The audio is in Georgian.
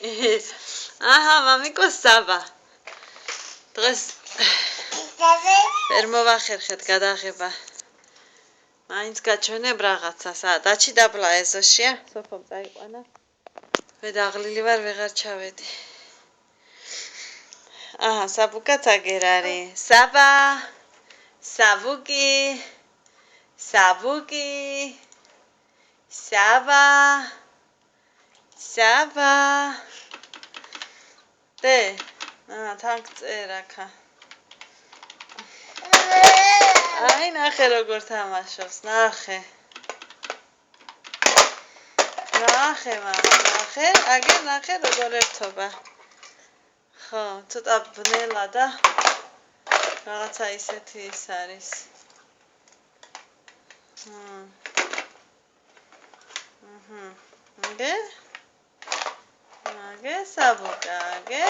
აჰა, მამიკო საბა. დღეს ვერ მოვახერხეთ გადაღება. მაინც გაჩვენებ რაღაცას. დაჩი დაბლა ეზოშია. სოფომ წაიყვანა. მე დაღლილი ვარ, ვეღარ ჩავედი. აჰა, საბუკაც აგერ არის. საბა. საბუკი. საბუკი. საბა. საბა. დე. თან გწერაკა. აი ნახე როგორ თამაშობს, ნახე. ნახე მამა, ნახე, აგერ ნახე როგორ ერთობა. ხო, ცოტა ბნელა და რაღაცა ისეთი ის არის. აგე? აგე საბუკა, აგე?